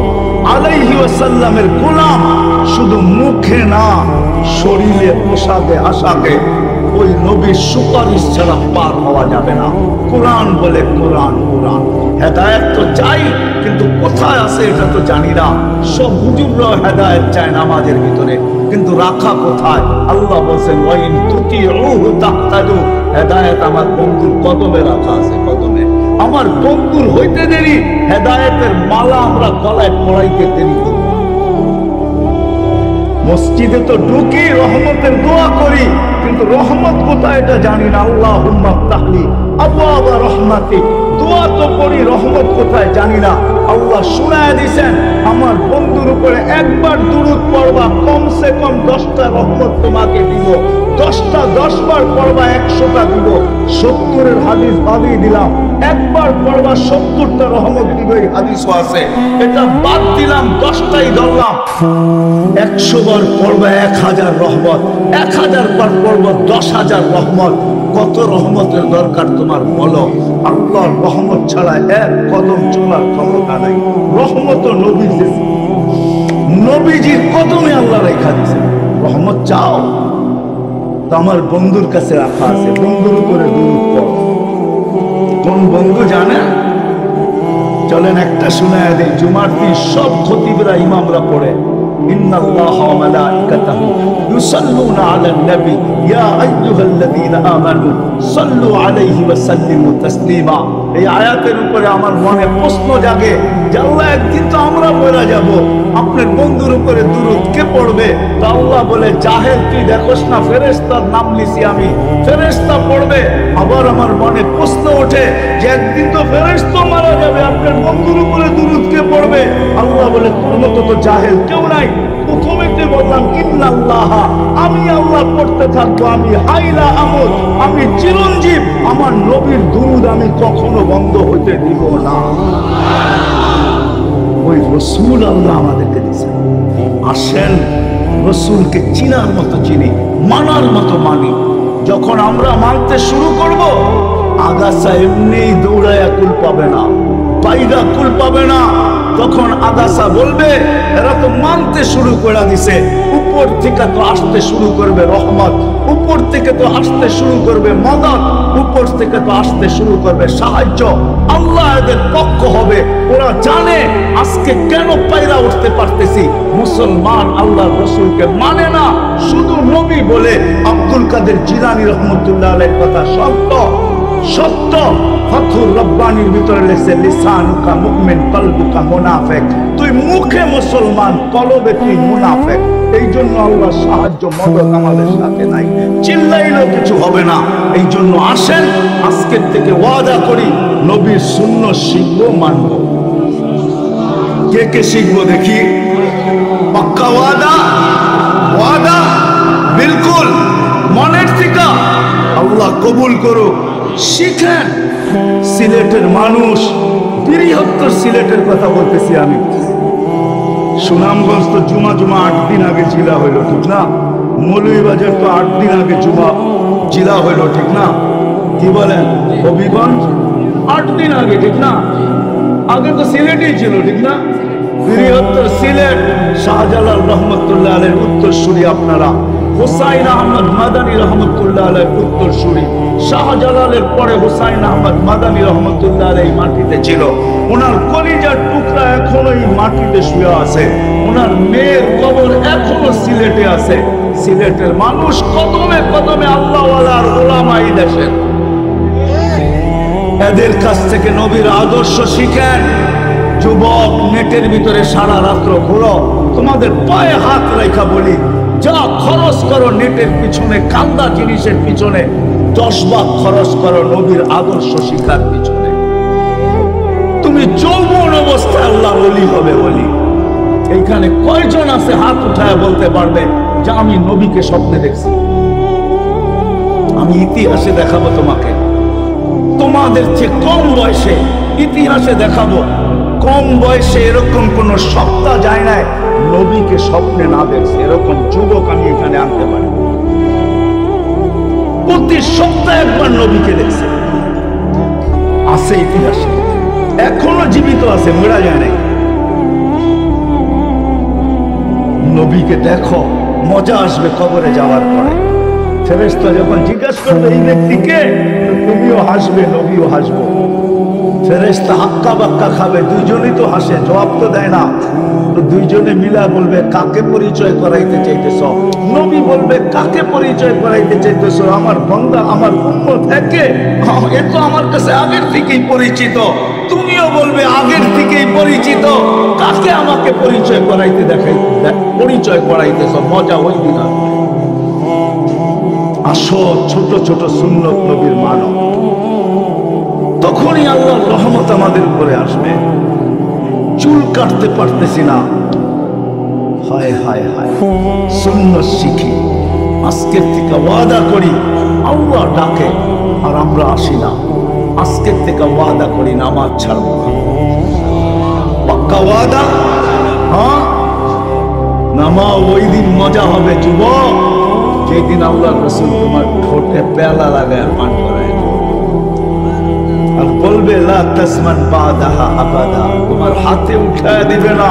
আলাইহি ওয়াসাল্লামের গোলাম, শুধু মুখে না, শরীরে, পোশাকে, আশাকে। ওই নবীর সুপারিশ ছাড়া পার হওয়া যাবে না। কোরআন বলে, কোরআন কোরআন, হেদায়েত তো চাই, কিন্তু কোথায় আছে এটা তো জানি না। সব হুজুররাও হেদায়েত চায় নামাজের ভিতরে, কিন্তু রাখা কোথায়? আল্লাহ বলেন, ওয়াইন তুতিউহু তাহতাদু, হেদায়েত আমার বন্ধুর কদমে রাখা আছে, কদমে। আমার বন্ধুর হইতে দেরি, হেদায়েতের মালা আমরা গলায় পড়াইতে দেরি করি। মসজিদে তো ঢুকি, রহমতের দোয়া করি, কিন্তু রহমত কোথায় এটা জানি না। আল্লাহুম্মা ফতাহলি আবওয়াবা রাহমাতি, দোয়া তো করি, রহমত কোথায় জানি না। আল্লাহ শুনায়া দিয়েছেন, আমার বন্ধুর উপরে একবার দুরূদ পড়বা, কমসে কম 10টা রহমত তোমাকে দিব। 10টা 10 বার পড়বা, 100টা দিব। 70-এর হাদিস বাদই দিলাম, একবার পড়বা 70টা রহমত দিব, এই হাদিসও আছে। এটা বাদ দিলাম, 10টাই ধরলাম। 100 বার পড়বা 1000 রহমত, 1000 বার পড়বা 10,000 রহমত। কত রহমতের দরকার তোমার বলো? আল্লাহর রহমত ছাড়া এক কদম চলার ক্ষমতা নাই। রহমত নবীজির কদমে আল্লাহ রেখা দিয়েছে। রহমত চাও তো আমার বন্ধুর কাছে রাখা আছে, বন্ধুর উপরে দুরূদ পড়ো। কোন বন্ধু জানে? চলেন একটা শোনায় দেই। জুমার দিন সব খতিবরা, ইমামরা পড়ে, ইন্নাল্লাহা ওয়া মালাইকাতাহু ইউসাল্লুনা আলান নবী ইয়া আইয়ুহাল্লাযীনা আমানু সাল্লু আলাইহি ওয়া সাল্লিমু তাসলিমা। এই আয়াতের উপরে আমার মনে প্রশ্ন জাগে যে আল্লাহ, একদিন তো আমরা মরে যাব, আপনার বন্ধুর উপরে দুরূদ কে পড়বে? তো আল্লাহ বলে, জাহেল, তুই দেখোস না ফেরেশতার নাম লিখি আমি, ফেরেশতা পড়বে। আবার আমার মনে প্রশ্ন ওঠে যে একদিন তো ফেরেশতা মারা যাবে, আপনার বন্ধুর উপরে দুরূদ কে পড়বে? আল্লাহ বলে, তোর মতো তো জাহেল কেউ নাই। প্রথমেতে বললাম ইন্নাল্লাহা, আমি আল্লাহ পড়তে থাকবো, আমি হাইলা আমুদ, আমি চিরঞ্জীব, আমার আমার নবীর দুরূদ আমি কখনো বন্ধ হতে দিব না। ওই রসুল আল্লাহ আমাদেরকে দিয়েছেন। আসেন রসুলকে চিনার মতো চিনি, মানার মতো মানি। যখন আমরা মানতে শুরু করব, আগাছা এমনি দৌড়াইয়া কুল পাবে না, পাইরা কুল পাবে না। তখন আগাছা বলবে এরা তো মানতে শুরু করে দিছে, উপর থেকে তো আসতে শুরু করবে রহমত, উপর থেকে তো আসতে শুরু করবে মদদ, উপর থেকে তো আসতে শুরু করবে সাহায্য। আল্লাহ এদের পক্ষ হবে। ওরা জানে আজকে কেন পাইরা উঠতে পারতেছি। মুসলমান আল্লাহর রাসূলকে মানে না, শুধু নবী বলে। আব্দুল কাদের জিলানী রহমতুল্লাহ আলাইহির কথা সত্য, সত্য। ফাথুর রব্বানির ভিতরে লেখছে লিসানুকা মুমিন কলবুকা মুনাফিক। তুই মুখে মুসলমান, কলবে তুই মুনাফিক। এই জন্য আল্লাহর সাহায্য মদদ আমাদের সাথে নাই, চিল্লাইলেও কিছু হবে না। এই জন্য আসেন আজকের থেকে ওয়াদা করি নবীর সুন্নাত শিখবো, মানবো। কে কে শিখবো দেখি? পাক্কা ওয়াদা? ওয়াদা বিলকুল মনের থেকে। আল্লাহ কবুল করো। শিখেন। সিলেটের মানুষ, বৃহত্তর সিলেটের কথা বলতেছি আমি। সুনামগঞ্জ তো জুমা 8 দিন আগে জিলা হইল, ঠিক না? মৌলভীবাজার তো 8 দিন আগে জুমা জিলা হইল, ঠিক না? কি বলেন? হবিগঞ্জ 8 দিন আগে, ঠিক না? আগে তো সিলেটই ছিল, ঠিক না? বৃহত্তর সিলেট। শাহজালাল রহমতুল্লাহ আলাইহির উত্তরসূরি আপনারা। হুসাইন আহমদ মাদানী রহমতুল্লাহ আলাইহির উত্তরসূরি। শাহজালালের পরে হুসাইন আহমদ মাদানী রহমতুল্লাহ আলাইহি মাটিতে ছিল। ওনার কলিজার টুকরা এখনো এই মাটিতে শুয়ে আছে। ওনার মেয়ের কবর এখনো সিলেটে আছে। সিলেটের মানুষ কদমে কদমে আল্লাহওয়ালা আর ওলামা এই দেশের। এদের কাছ থেকে নবীর আদর্শ শিখেন। যুবক, নেটের ভিতরে সারা রাত্র ঘোরো, তোমাদের পায়ে হাত রেখা বলি, যা খরচ করো নেটের পিছনে, কান্দা জিনিসের পিছনে, 10 ভাগ খরচ করো নবীর আদর্শ শিখার পিছনে। তুমি যৌবন অবস্থায় আল্লাহ ওলি হবে। ওলি এইখানে কয়জন আছে হাত উঠায় বলতে পারবে যে আমি নবীকে স্বপ্নে দেখছি? আমি ইতিহাসে দেখাবো তোমাকে। তোমাদের চেয়ে কম বয়সে ইতিহাসে দেখাবো, কম বয়সে এরকম কোন সপ্তাহ যায় নাই নবীকে স্বপ্নে না দেখছে। এরকম যুবক আমি এখানে আনতে পারি। প্রতি সপ্তাহে একবার নবীকে দেখছে। আছে ইতিহাসে, এখনো জীবিত আছে, মরা যায় নাই। নবীকে দেখো, মজা আসবে কবরে যাওয়ার পরে। ফেরেশতা যখন জিজ্ঞাসা করবে এই ব্যক্তিকে, তুমিও হাসবে, নবীও হাসবো। ফেরেশতা হাক্কা বাক্কা খাবে, দুইজনই তো হাসে, জবাব তো দেয় না। দুইজনে মিলা বলবে কাকে পরিচয় করাইতে চাইতেছ? নবী বলবে কাকে পরিচয় করাইতে চাইতেছ? আমার বান্দা, আমার উম্মত একে, এ তো আমার কাছে আগের থেকেই পরিচিত। তুমিও বলবে আগের থেকেই পরিচিত। কাকে আমাকে পরিচয় করাইতে পরিচয় করাইতেছ? মজা ওই দিন। আসো ছোট ছোট সুন্নত নবীর মানো, তখনই আল্লাহর রহমত আমাদের উপরে আসবে। চুল কাটতে পারতেছি না, হায় হায় হায়, সুন্নাত শিখি। আজকের থেকে ওয়াদা করি, আল্লাহ ডাকে আর আমরা আসি না। আজকের থেকে ওয়াদা করি নামাজ ছাড়বো না। পাক্কা ওয়াদা? হ্যাঁ, নামাজ। ওই দিন মজা হবে যুবক, যেদিন আল্লাহ রাসূল তোমার ঠোঁটে পেয়ালা লাগায় পান করায় আর বলবে লা তাসমান বাদাহা আবাদা। তোমার হাতে উঠায় দিবে না,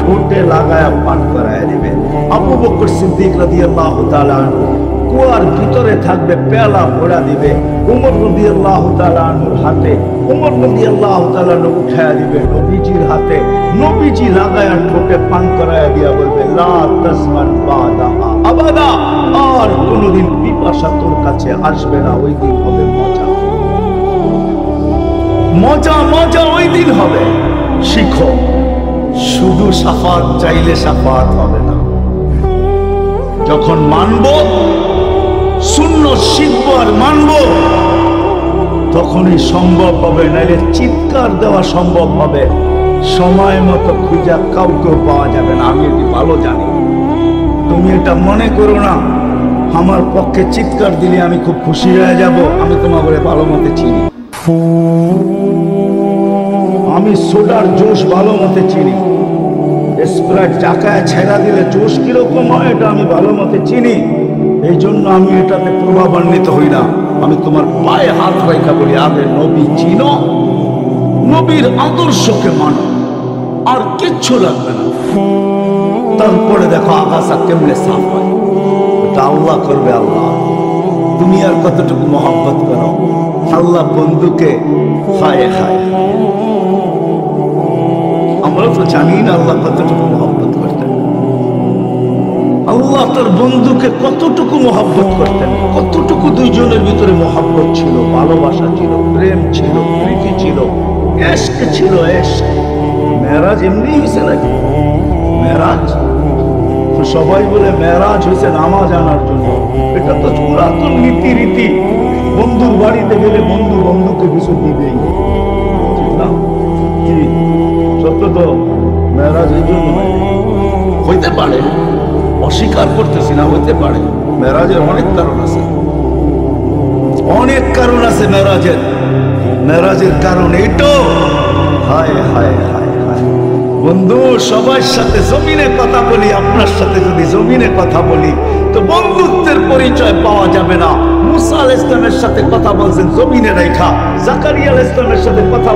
ঠোঁটে লাগায় পান করায় দিবে। আবু বকর সিদ্দিক রাদিয়াল্লাহু তাআলা আনহু কুয়ার ভিতরে থাকবে, পেয়ালা ভরা দিবে। উমর রাদিয়াল্লাহু তাআলা আনহুর হাতে, উমর রাদিয়াল্লাহু তাআলা উঠায় দিবে নবীজির হাতে। নবীজি লাগায় ঠোঁটে পান করায় দিয়া বলবে লা তাসমান বাদাহা আবাদা। আর কোনদিন পিপাসা তোর কাছে আসবে না। ওই দিন হবে মজা, মজা মজা, ওই দিন হবে। শিখো। শুধু শাফাত চাইলে শাফাত হবে না। যখন মানবো, সুন্নাত শিখবো আর মানবো, তখনই সম্ভব হবে। নাইলে চিৎকার দেওয়া সম্ভব হবে, সময় মতো খুঁজা কাউকেও পাওয়া যাবে না। আমি এটি ভালো জানি। তুমি এটা মনে করো না আমার পক্ষে চিৎকার দিলে আমি খুব খুশি হয়ে যাব। আমি তোমাকে ভালো মতে চিনি, আমি সোডার জোশ ভালো মতে চিনি, স্প্রাইট চাকায় ছেড়া দিলে জোশ কিরকম হয় এটা আমি ভালো মতে চিনি। এই জন্য আমি এটাতে প্রভাবান্বিত হই না। আমি তোমার পায়ে হাত রেখা বলি, আগে নবী চিনো, নবীর আদর্শকে মানো, আর কিচ্ছু লাগবে না। তারপরে দেখো আকাশা কেমনে সাফ হয়, এটা আল্লাহ করবে। আল্লাহ তুমি আর কতটুকু মহব্বত করো, আল্লাহ বন্ধুকে হায় হায়। আমরা তো জানি না আল্লাহ কতটুকু মহব্বত করতেন, আল্লাহ তার বন্ধুকে কতটুকু মহব্বত করতেন, কতটুকু দুইজনের ভিতরে মহব্বত ছিল, ভালোবাসা ছিল, প্রেম ছিল, প্রীতি ছিল, এশক ছিল। এশক মেরাজ এমনি হয়েছে নাকি? মেরাজ সবাই বলে মেরাজ হয়েছে নামাজ আনার জন্য, এটা তো পুরাতন নীতি রীতি। বন্ধুর বাড়িতে গেলে বন্ধু বন্ধুকে কিছু দিবেই, ঠিক না? কি সত্য তো? মেরাজ এই জন্য হইতে পারে, অস্বীকার করতেছি না, হইতে পারে। মেরাজের অনেক কারণ আছে, অনেক কারণ আছে মেরাজের। মেরাজের কারণ এইটো, হায় হায় হায় হায়। বন্ধু সবার সাথে জমিনে কথা বলি, আপনার সাথে যদি জমিনে কথা বলি তো বন্ধুত্বের পরিচয় পাওয়া যাবে না। মুসা আলাইহিস সালামের সাথে কথা বলছেন জমিনে রাইখা, জাকারিয়া আলাইহিস সালামের সাথে কথা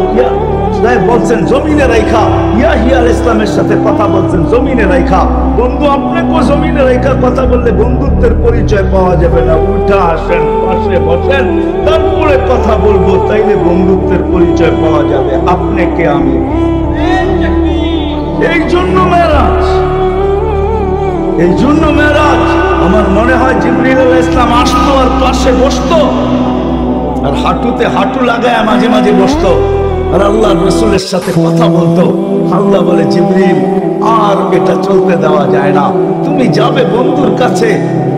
বলছেন জমিনে রাইখা, ইয়াহিয়া আলাইহিস সালামের সাথে কথা বলছেন জমিনে রাইখা। বন্ধু আপনাকেও জমিনে রাইখা কথা বললে বন্ধুত্বের পরিচয় পাওয়া যাবে না। উঠা আসেন, পাশে বসেন, তারপরে কথা বলবো, তাইলে বন্ধুত্বের পরিচয় পাওয়া যাবে। আপনাকে আমি এই জন্য মেরাজ, এই জন্য মেরাজ। আমার মনে হয় জিবরিল আলাইহিস সালাম আসতো আর পাশে বসতো, আর হাঁটুতে হাঁটু লাগায় মাঝে মাঝে বসতো, আর আল্লাহর রাসূলের সাথে কথা বলতো। আল্লাহ বলে, জিবরিল আর এটা চলতে দেওয়া যায় না, তুমি যাবে বন্ধুর কাছে,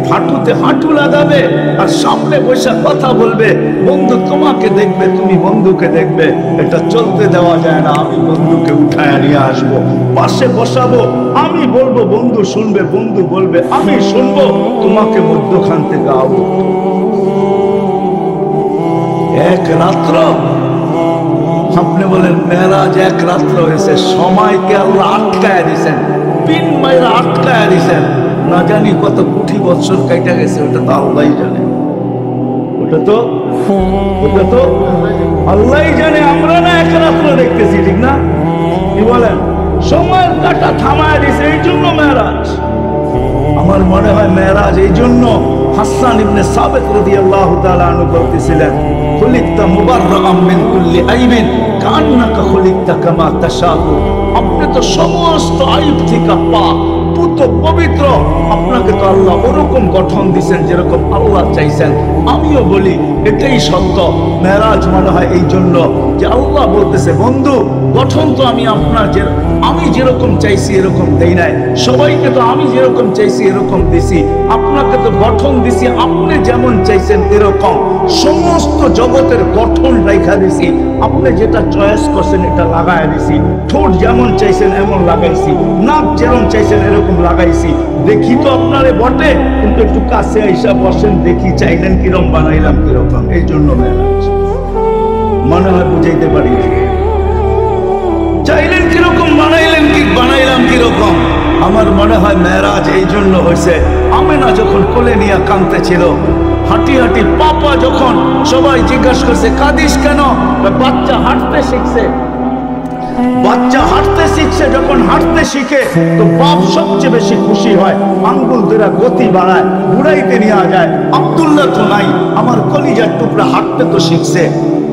হাঁটুতে হাঁটু লাগাবে আর সামনে বসে কথা বলবে, বন্ধু তোমাকে দেখবে, তুমি বন্ধুকে দেখবে, এটা চলতে দেওয়া যায় না। আমি বন্ধুকে উঠায় নিয়ে আসবো, পাশে বসাবো, আমি বলবো, বন্ধু শুনবে, বন্ধু বলবে, আমি শুনবো, তোমাকে মধ্যখান থেকে আবো। এক রাত্র, আপনি বলেন মেরাজ এক রাত্র হয়েছে, সময়কে আল্লাহ আটকায় দিয়েছেন, পিন মাইরা আটকায় দিয়েছেন। না জানি কত কোটি বছর কাইটা গেছে, ওটা তো আল্লাহই জানে, ওটা তো আল্লাহই জানে। আমরা না এক রাত্র দেখতেছি, ঠিক না? কি বলেন? সময়ের কাটা থামায় দিয়েছে, এই জন্য মেরাজ। আমার মনে হয় মেরাজ এই জন্য হাসান ইবনে সাবিত রাদিয়াল্লাহু তাআলা আনহু বলতেছিলেন, খুলিকতা মুবাররাআম মিন কুল্লি আইবিন কান্নাকা খুলিকতা কামা তাশাউ। আপনি তো সমস্ত আইব থেকে পাক, পুত পবিত্র, আপনাকে তো আল্লাহ ওরকম গঠন দিয়েছেন যেরকম আল্লাহ চাইছেন। আমিও বলি এটাই সত্য। মেরাজ মনে হয় এই জন্য যে আল্লাহ বলতেছে, বন্ধু গঠন তো আমি আপনার আমি যেরকম চাইছি এরকম দেই নাই, সবাইকে তো আমি যেরকম চাইছি এরকম দিছি, আপনাকে তো গঠন দিছি আপনি যেমন চাইছেন এরকম। সমস্ত জগতের গঠন রাইখা দিছি, আপনি যেটা চয়েস করছেন এটা লাগাই দিছি। ঠোঁট যেমন চাইছেন এমন লাগাইছি, নাক যেমন চাইছেন এরকম লাগাইছি। দেখি তো আপনারে বটে, কিন্তু একটু কাছে আইসা বসেন, দেখি চাইলেন কিরকম বানাইলাম কিরকম। এই জন্য মেরাজ মনে হয় বুঝাইতে পারি, চাইলেন কিরকম বানাইলেন, কি বানাইলাম কিরকম। আমার মনে হয় মেরাজ এই জন্য হয়েছে, আমেনা যখন কোলে নিয়ে কাঁদতেছিল, হাঁটি হাঁটি পাপা যখন সবাই জিজ্ঞাসা করছে কাঁদিস কেন, বাচ্চা হাঁটতে শিখছে। বাচ্চা হাঁটতে শিখছে, যখন হাঁটতে শিখে তো বাপ সবচেয়ে বেশি খুশি হয়, আঙ্গুল দুরা গতি বাড়ায়, ঘুরাইতে নিয়ে যায়। আব্দুল্লাহ তো নাই, আমার কলিজার টুকরা হাঁটতে তো শিখছে,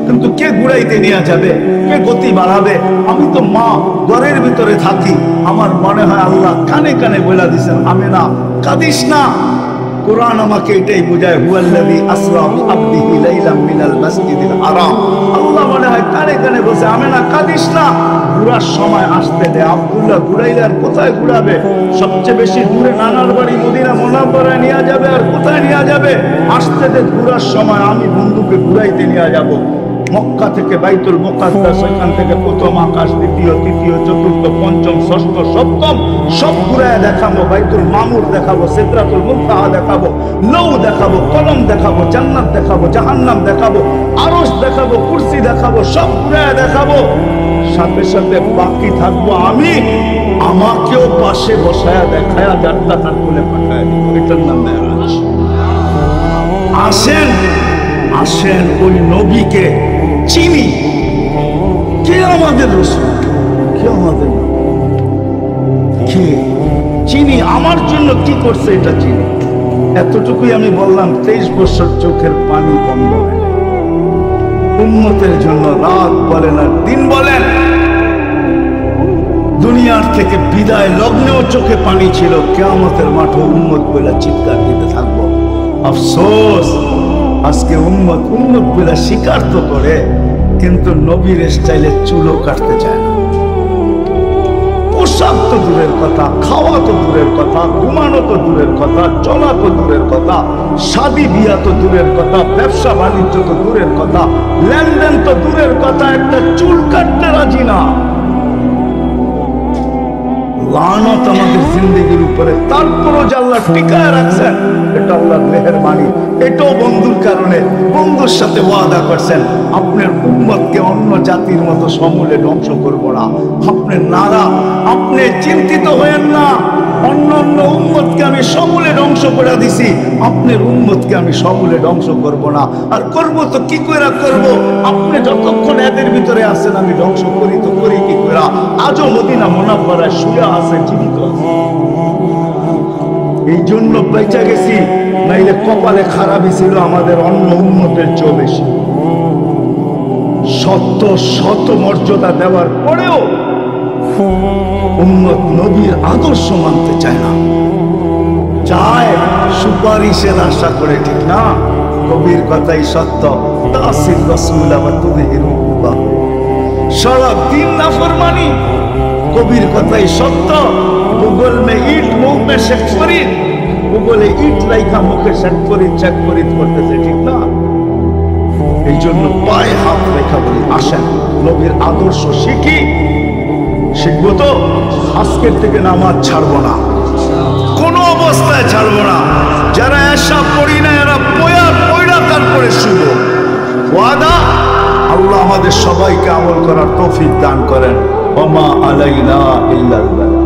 কিন্তু কে ঘুরাইতে নিয়ে যাবে, কে গতি বাড়াবে? আমি তো মা ঘরের ভিতরে থাকি। আমার মনে হয় আল্লাহ কানে কানে বলে দিয়েছেন, আমেনা কাঁদিস না। কোরআন আমাকে এটাই বোঝায়, হুয়াল্লাযী আসরা বিআবদিহি লাইলাম মিনাল মাসজিদিল হারাম। আল্লাহ মনে হয় কানে কানে বলছে, আমেনা কাঁদিস না, ঘুরার সময় আসতে দে। আব্দুল্লাহ ঘুরাইলে আর কোথায় ঘুরাবে? সবচেয়ে বেশি দূরে নানার বাড়ি মদিনা মুনাওয়ারায় নিয়ে যাবে, আর কোথায় নিয়ে যাবে? আসতে দে, ঘুরার সময় আমি বন্ধুকে ঘুরাইতে নিয়ে যাব। মক্কা থেকে বাইতুল মুকাদ্দাস, ওইখান থেকে প্রথম আকাশ, দ্বিতীয়, তৃতীয়, চতুর্থ, পঞ্চম, ষষ্ঠ, সপ্তম সব ঘুরায় দেখাবো। বাইতুল মামুর দেখাবো, সিদরাতুল মুনতাহা দেখাবো, লৌ দেখাবো, কলম দেখাবো, জান্নাত দেখাবো, জাহান্নাম দেখাবো, আরশ দেখাবো, কুরসি দেখাবো, সব ঘুরায় দেখাবো। সাথে সাথে বাকি থাকবো আমি, আমাকেও পাশে বসায়া দেখায়া যাত্রা তার কোলে পাঠায় দিব। এটার নাম মেরাজ। আসেন আসেন ওই নবীকে চিনি। কে আমাদের রাসূল, কে আমাদের নবী, কে চিনি, আমার জন্য কি করছে এটা চিনি। এতটুকুই আমি বললাম। 23 বছর চোখের পানি বন্ধ হয় না। উম্মতের জন্য রাত বলেন আর দিন বলেন, দুনিয়ার থেকে বিদায় লগ্নেও চোখে পানি ছিল। কিয়ামতের মাঠে উম্মত বলে চিৎকার দিতে থাকবো। আফসোস, আজকে উম্মত বলে স্বীকার তো করে, কিন্তু নবীর স্টাইলে চুলও কাটতে চায় না। পোশাক তো দূরের কথা, খাওয়া তো দূরের কথা, ঘুমানো তো দূরের কথা, চলা তো দূরের কথা, শাদী বিয়া তো দূরের কথা, ব্যবসা বাণিজ্য তো দূরের কথা, লেনদেন তো দূরের কথা, একটা চুল কাটতে রাজি না। লানত আমাদের জিন্দেগির উপরে, তারপরও যে আল্লাহ টিকায় রাখছেন, এটা আল্লাহর মেহেরবানি। এটাও বন্ধুর কারণে। বন্ধুর সাথে ওয়াদা করছেন, আপনার উম্মতকে অন্য জাতির মতো সমূলে ধ্বংস করব না। আপনার নারা, আপনি চিন্তিত হয়েন না। অন্য অন্য উম্মতকে আমি সমূলে ধ্বংস করে দিছি, আপনার উম্মতকে আমি সমূলে ধ্বংস করব না। আর করব তো কি করে করব? আপনি যতক্ষণ এদের ভিতরে আছেন, আমি ধ্বংস করি তো করি কি করে? আজও মদিনা মুনাফফারায় শুয়ে আছে, জীবিত আছে। এই জন্য বেঁচে গেছি, নাইলে কপালে খারাপই ছিল আমাদের অন্য উম্মতের চেয়ে বেশি। শত মর্যাদা দেওয়ার পরেও উম্মত নবীর আদর্শ মানতে চায় না, চায় সুপারিশের আশা করে। ঠিক না? কবির কথাই সত্য। তাসির রাসূল ওয়া তুযহিরু হুব্বাহু, সারা দিন নাফরমানি। কবির কথাই সত্য। গুগল মে ইট মুখ মে শেখ ফরিদ, গুগলে ইট লাইখা মুখে শেখ ফরিদ করতেছে। ঠিক না? এই জন্য পায়ে হাত রেখা বলি, আসেন নবীর আদর্শ শিখি। শিখবো তো আজকের থেকে নামাজ ছাড়বো না, কোনো অবস্থায় ছাড়বো না। যারা এসা পড়ি না, এরা পয়রা তারপরে শুভ ওয়াদা। আল্লাহ আমাদের সবাইকে আমল করার তৌফিক দান করেন। ওমা আলাইনা ইল্লাল বালাগ।